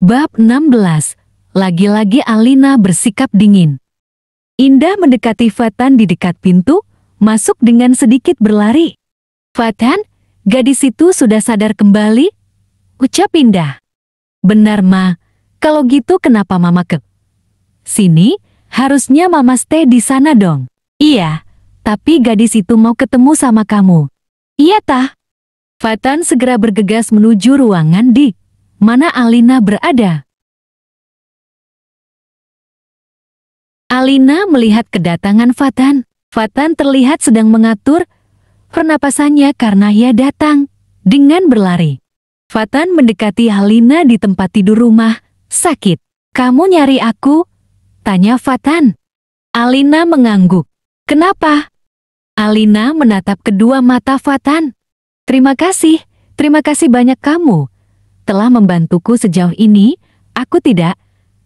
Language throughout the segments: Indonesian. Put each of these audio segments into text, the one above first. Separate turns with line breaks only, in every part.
Bab 16. Lagi-lagi Alina bersikap dingin. Indah mendekati Fatan di dekat pintu, masuk dengan sedikit berlari. "Fatan, gadis itu sudah sadar kembali?" ucap Indah. "Benar, Ma. Kalau gitu kenapa Mama ke sini? Harusnya Mama stay di sana dong." "Iya, tapi gadis itu mau ketemu sama kamu." "Iya tah." Fatan segera bergegas menuju ruangan di mana Alina berada. Alina melihat kedatangan Fatan. Fatan terlihat sedang mengatur pernapasannya karena ia datang dengan berlari. Fatan mendekati Alina di tempat tidur rumah sakit. "Kamu nyari aku?" tanya Fatan. Alina mengangguk. "Kenapa?" Alina menatap kedua mata Fatan. Terima kasih banyak kamu telah membantuku sejauh ini. Aku tidak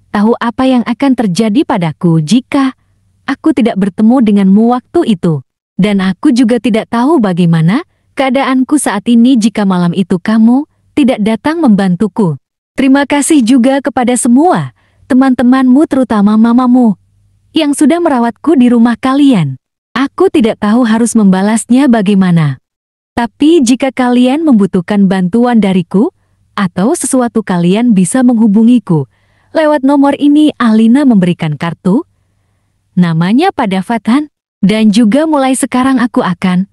tahu apa yang akan terjadi padaku jika aku tidak bertemu denganmu waktu itu. Dan aku juga tidak tahu bagaimana keadaanku saat ini jika malam itu kamu tidak datang membantuku. Terima kasih juga kepada semua teman-temanmu, terutama mamamu yang sudah merawatku di rumah kalian. Aku tidak tahu harus membalasnya bagaimana. Tapi jika kalian membutuhkan bantuan dariku, atau sesuatu, kalian bisa menghubungiku lewat nomor ini." Alina memberikan kartu namanya pada Fatan. "Dan juga mulai sekarang aku akan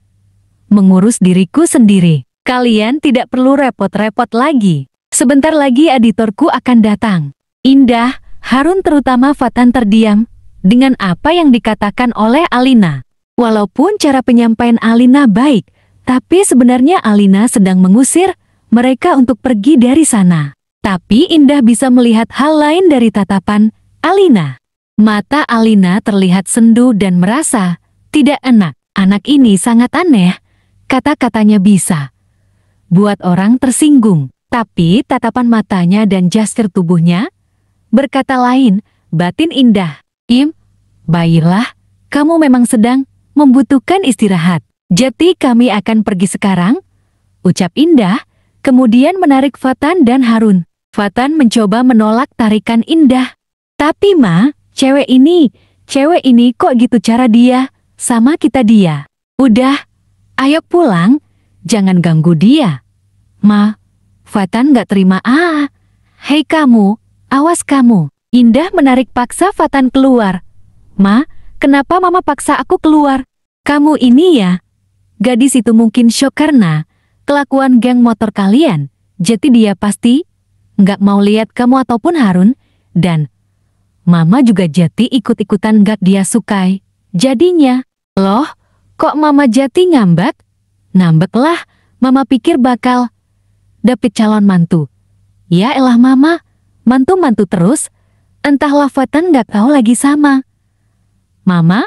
mengurus diriku sendiri. Kalian tidak perlu repot-repot lagi. Sebentar lagi editorku akan datang." Indah, Harun terutama Fatan terdiam dengan apa yang dikatakan oleh Alina. Walaupun cara penyampaian Alina baik, tapi sebenarnya Alina sedang mengusir mereka untuk pergi dari sana. Tapi Indah bisa melihat hal lain dari tatapan Alina. Mata Alina terlihat sendu dan merasa tidak enak. Anak ini sangat aneh. Kata-katanya bisa buat orang tersinggung. Tapi tatapan matanya dan gestur tubuhnya berkata lain. Batin Indah, baiklah, kamu memang sedang membutuhkan istirahat. Jadi kami akan pergi sekarang," ucap Indah. Kemudian menarik Fatan dan Harun. Fatan mencoba menolak tarikan Indah. "Tapi Ma, cewek ini kok gitu cara dia sama kita dia. Udah, ayo pulang, jangan ganggu dia." "Ma." Fatan gak terima. "Hei kamu, awas kamu." Indah menarik paksa Fatan keluar. "Ma, kenapa Mama paksa aku keluar?" "Kamu ini ya." Gadis itu mungkin syok karena kelakuan geng motor kalian, jadi dia pasti nggak mau lihat kamu ataupun Harun, dan Mama juga jadi ikut-ikutan nggak dia sukai. Jadinya, "Loh, kok Mama jadi ngambek?" "Ngambek lah, Mama pikir bakal dapet calon mantu." "Ya elah Mama, mantu-mantu terus." Entahlah, Fatan nggak tahu lagi sama Mama.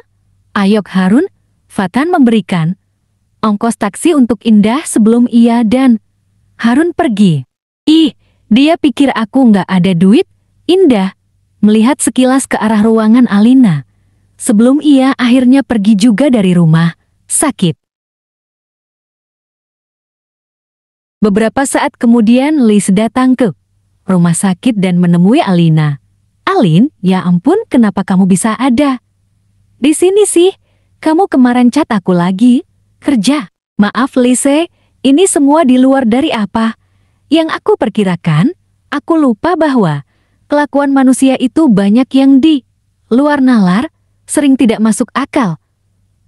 "Ayo Harun." Fatan memberikan ongkos taksi untuk Indah sebelum ia dan Harun pergi. Dia pikir aku nggak ada duit?" Indah melihat sekilas ke arah ruangan Alina sebelum ia akhirnya pergi juga dari rumah sakit. Beberapa saat kemudian Liz datang ke rumah sakit dan menemui Alina. "Alin, ya ampun, kenapa kamu bisa ada di sini sih? Kamu kemarin chat aku lagi kerja." "Maaf Lise, ini semua di luar dari apa yang aku perkirakan. Aku lupa bahwa kelakuan manusia itu banyak yang di luar nalar, sering tidak masuk akal.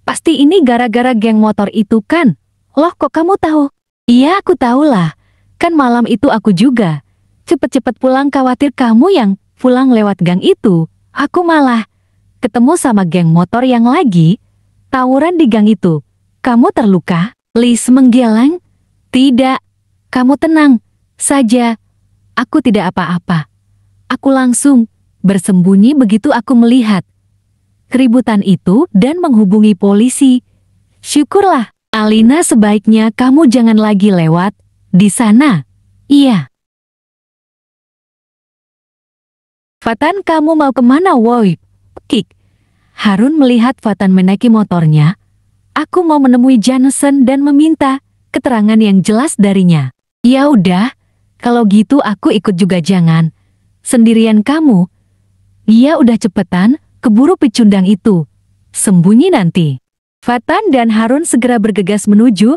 Pasti ini gara-gara geng motor itu kan?" "Loh, kok kamu tahu?" "Iya, aku tahulah. Kan malam itu aku juga cepet-cepet pulang, khawatir kamu yang pulang lewat gang itu. Aku malah ketemu sama geng motor yang lagi tawuran di gang itu. Kamu terluka?" Liz menggeleng. "Tidak, kamu tenang saja. Aku tidak apa-apa. Aku langsung bersembunyi begitu aku melihat keributan itu dan menghubungi polisi." "Syukurlah, Alina, sebaiknya kamu jangan lagi lewat di sana." "Iya." "Fatan, kamu mau kemana woi?" "Kik." Harun melihat Fatan menaiki motornya. "Aku mau menemui Johnson dan meminta keterangan yang jelas darinya." "Ya udah, kalau gitu aku ikut juga." "Jangan, Sendirian kamu? Dia udah cepetan keburu pecundang itu. Sembunyi nanti. Fatan dan Harun segera bergegas menuju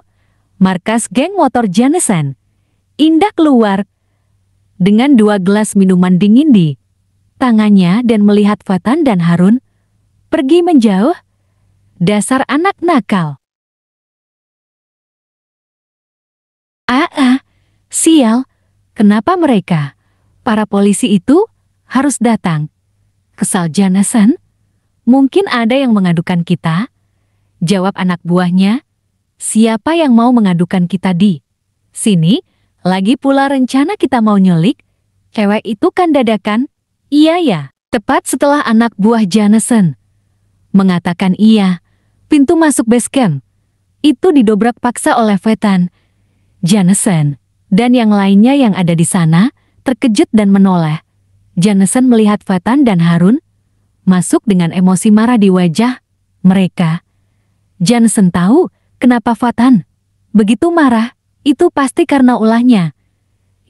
markas geng motor Janesen. Indah keluar dengan 2 gelas minuman dingin di tangannya dan melihat Fatan dan Harun pergi menjauh. Dasar anak nakal. Sial, kenapa mereka, para polisi itu, harus datang? Kesal Janesen? Mungkin ada yang mengadukan kita? Jawab anak buahnya. Siapa yang mau mengadukan kita di sini? Lagi pula rencana kita mau nyulik cewek itu kan dadakan? Iya ya. Tepat setelah anak buah Janesen mengatakan iya, pintu masuk base camp itu didobrak paksa oleh Fatan. Janesen dan yang lainnya yang ada di sana terkejut dan menoleh. Janesen melihat Fatan dan Harun masuk dengan emosi marah di wajah mereka. Janesen tahu kenapa Fatan begitu marah. Itu pasti karena ulahnya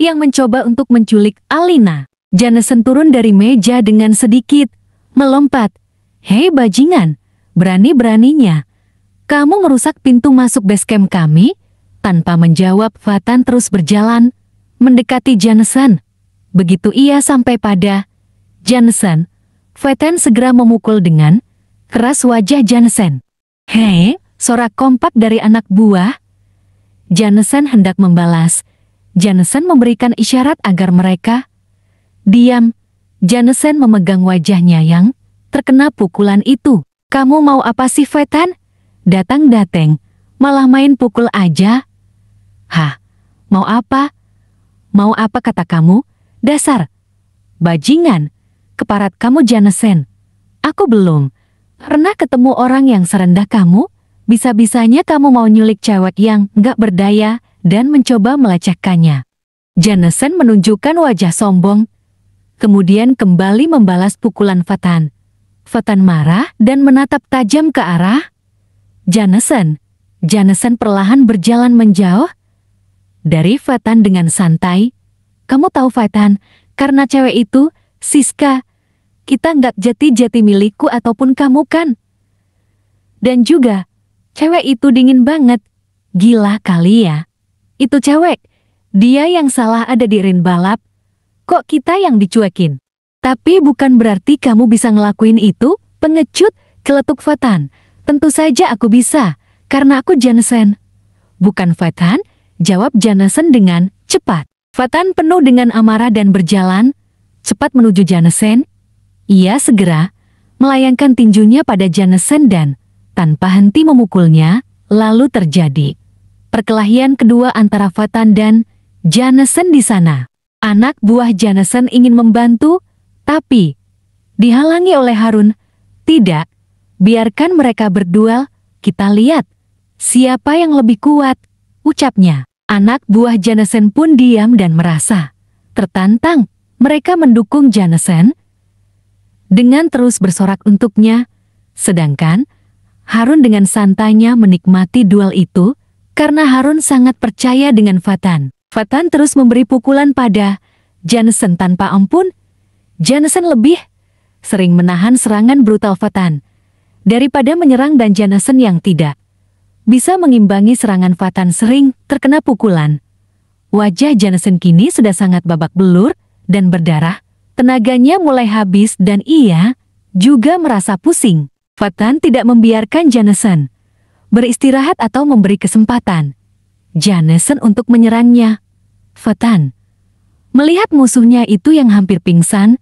yang mencoba untuk menculik Alina. Janesen turun dari meja dengan sedikit melompat. Hei bajingan, berani-beraninya kamu merusak pintu masuk base camp kami? Tanpa menjawab, Fatan terus berjalan mendekati Janesen. Begitu ia sampai pada Janesen, Fatan segera memukul dengan keras wajah Janesen. Hei, sorak kompak dari anak buah. Janesen hendak membalas. Janesen memberikan isyarat agar mereka diam. Janesen memegang wajahnya yang terkena pukulan itu. Kamu mau apa sih Fatan? Datang-dateng, malah main pukul aja. Hah, mau apa? Mau apa kata kamu? Dasar bajingan, keparat kamu Janesen. Aku belum pernah ketemu orang yang serendah kamu. Bisa-bisanya kamu mau nyulik cewek yang gak berdaya dan mencoba melecehkannya. Janesen menunjukkan wajah sombong, kemudian kembali membalas pukulan Fatan. Fatan marah dan menatap tajam ke arah Janesen. Janesen perlahan berjalan menjauh dari Fatan dengan santai. Kamu tahu Fatan, karena cewek itu, Siska, kita nggak jati-jati milikku ataupun kamu kan? Dan juga, cewek itu dingin banget. Gila kali ya. Itu cewek, dia yang salah ada di ring balap. Kok kita yang dicuekin? Tapi bukan berarti kamu bisa ngelakuin itu, pengecut, keletuk Fatan. Tentu saja aku bisa, karena aku Janesen. Bukan Fatan, jawab Janesen dengan cepat. Fatan penuh dengan amarah dan berjalan cepat menuju Janesen. Ia segera melayangkan tinjunya pada Janesen dan tanpa henti memukulnya, lalu terjadi perkelahian kedua antara Fatan dan Janesen di sana. Anak buah Janesen ingin membantu, tapi dihalangi oleh Harun. Tidak, biarkan mereka berduel, kita lihat siapa yang lebih kuat, ucapnya. Anak buah Janesen pun diam dan merasa tertantang. Mereka mendukung Janesen dengan terus bersorak untuknya, sedangkan Harun dengan santainya menikmati duel itu karena Harun sangat percaya dengan Fatan. Fatan terus memberi pukulan pada Janesen tanpa ampun. Janesen lebih sering menahan serangan brutal Fatan daripada menyerang dan Janesen yang tidak bisa mengimbangi serangan Fatan sering terkena pukulan. Wajah Janesen kini sudah sangat babak belur dan berdarah. Tenaganya mulai habis dan ia juga merasa pusing. Fatan tidak membiarkan Janesen beristirahat atau memberi kesempatan Janesen untuk menyerangnya. Fatan melihat musuhnya itu yang hampir pingsan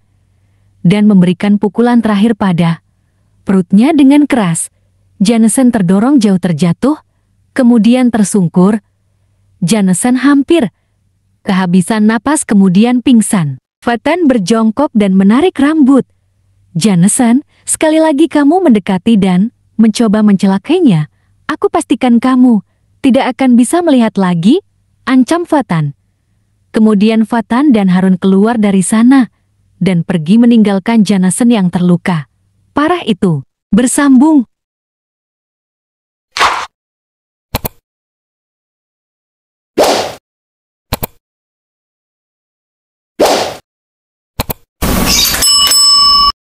dan memberikan pukulan terakhir pada perutnya dengan keras. Janesen terdorong jauh terjatuh, kemudian tersungkur. Janesen hampir kehabisan napas kemudian pingsan. Fatan berjongkok dan menarik rambut Janesen. Sekali lagi kamu mendekati dan mencoba mencelakainya, aku pastikan kamu tidak akan bisa melihat lagi, ancam Fatan. Kemudian Fatan dan Harun keluar dari sana dan pergi meninggalkan Janesen yang terluka parah itu. Bersambung.